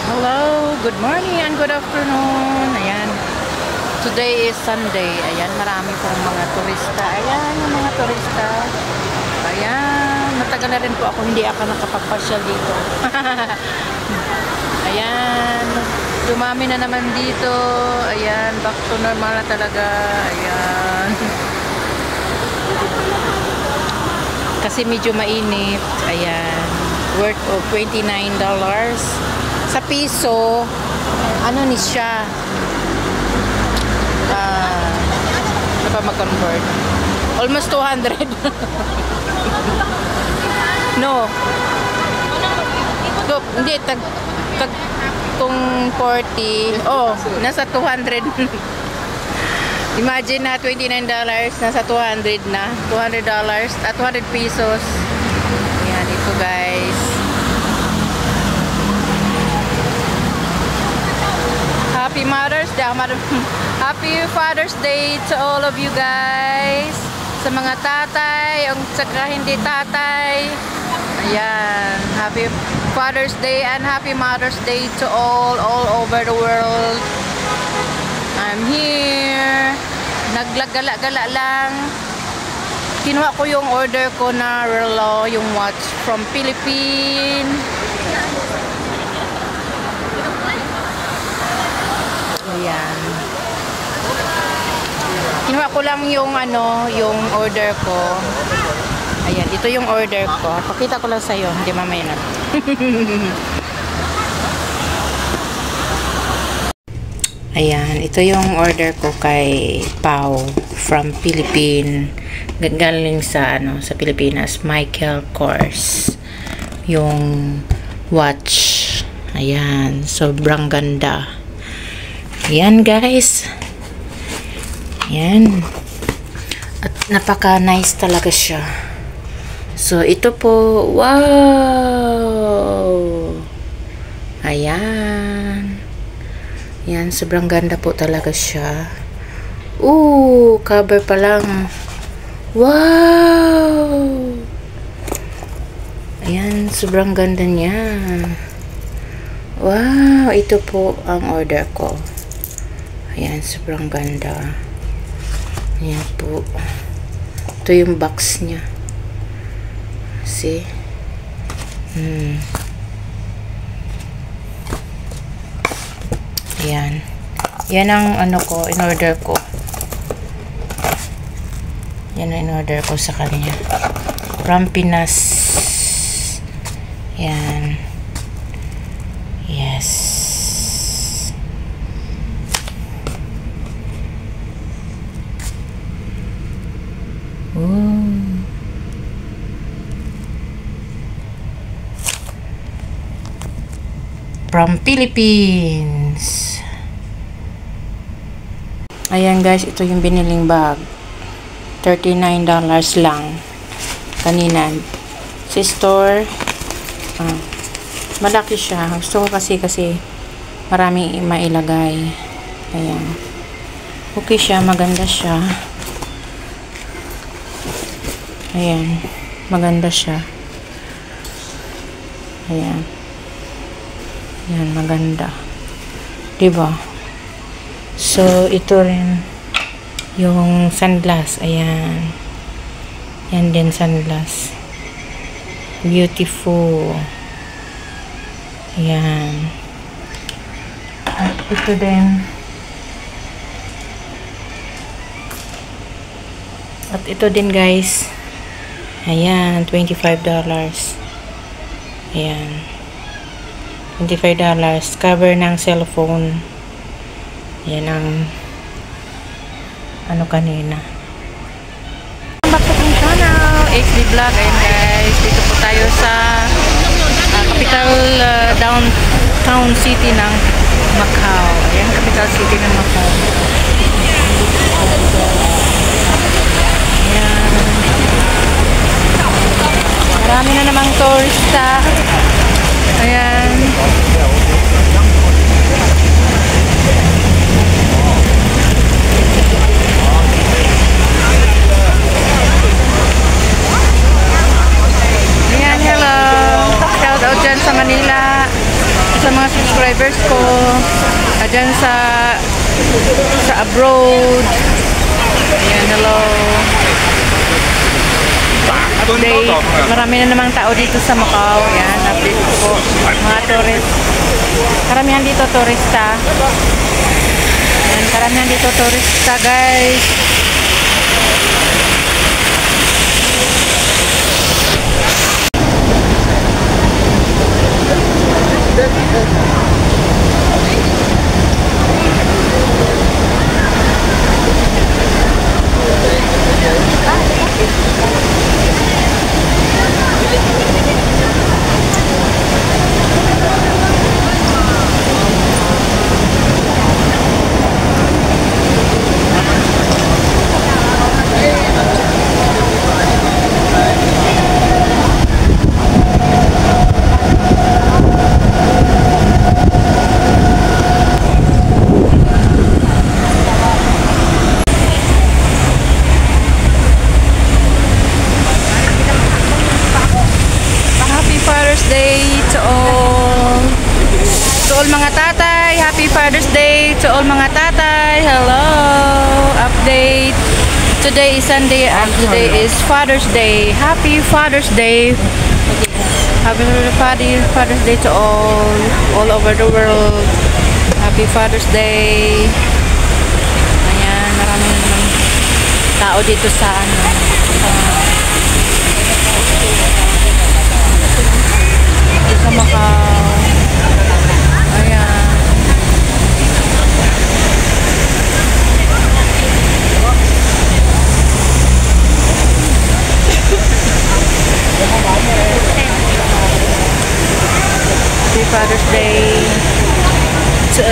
Hello, good morning and good afternoon. Ayan. Today is Sunday. Ayan, marami pong mga turista. Ayan, yung mga turista. Ayan, matagal na rin po ako hindi ako nakapagpasyal dito. Ayan, dumami na naman dito. Ayan, back to normal na talaga. Ayan. Kasi medyo mainit. Ayan, worth of $29. Sa piso, ano ni siya? Ano ba mag-convert? Almost 200. No. Hindi, kung 40, nasa 200. Imagine na $29, nasa 200 na. $200 at 200 pesos. Ayan, ito guys. Happy Mother's Day. Happy Father's Day to all of you guys. Sa mga tatay, ang saka hindi tatay. Ayan. Happy Father's Day and Happy Mother's Day to all over the world. I'm here. Naglagala-gala lang. Kinuha ko yung order ko na relo, yung watch from Philippines. Ayan. Kinuha ko lang yung yung order ko. Ayan, ito yung order ko. Pakita ko lang sa iyo, hindi mamaya na. Ayan, ito yung order ko kay Pau from Philippines. Galing sa sa Pilipinas, Michael Kors. Yung watch. Ayan, sobrang ganda. Ayan guys. Ayan. At napaka nice talaga siya. So ito po. Wow. Ayan. Ayan. Sobrang ganda po talaga siya. Cover pa lang. Wow. Ayan. Sobrang ganda niya. Wow. Ito po ang order ko. Ayan, sobrang ganda. Ayan po. Ito yung box niya. See? Ayan. Yan ang ko, in-order ko. Yan ang in-order ko sa kanya. From Pinas. Ayan. Yes. From Philippines. Ayan guys, ito yung biniling bag. $39 lang. Kanina. Sa store. Malaki siya. Gusto ko kasi maraming mailagay. Ayan. Okay siya. Maganda siya. Ayan. Maganda siya. Ayan. Ayan. Maganda. Diba? So, ito rin yung sunglass. Ayan. Yan din sunglass. Beautiful. Ayan. At ito din. At ito din guys. Ayan. $25. Ayan. $25. Cover ng cellphone. Yan ang kanina. Welcome back to my channel. HD Vlog. Ayan guys. Dito po tayo sa capital downtown city ng Macau. Ayan, capital city ng Macau. Ayan. Marami na namang tourista. Ayan. Ayan, hello. Shout out dyan sa Manila. sa mga subscribers ko dyan sa abroad. Ayan, hello. Update. Marami na namang tao dito sa Macau. Ayan, update ko. Mga tourist. Karamihan dito turista. Ayan, karamihan dito turista, guys. Mga tatay, happy Father's Day to all mga tatay. Hello, update. Today is Sunday and today is Father's Day. Happy Father's Day. Happy Father's Day to all over the world. Happy Father's Day. Ayan, marami naman tao dito sa sa Macau. Happy Father's Day to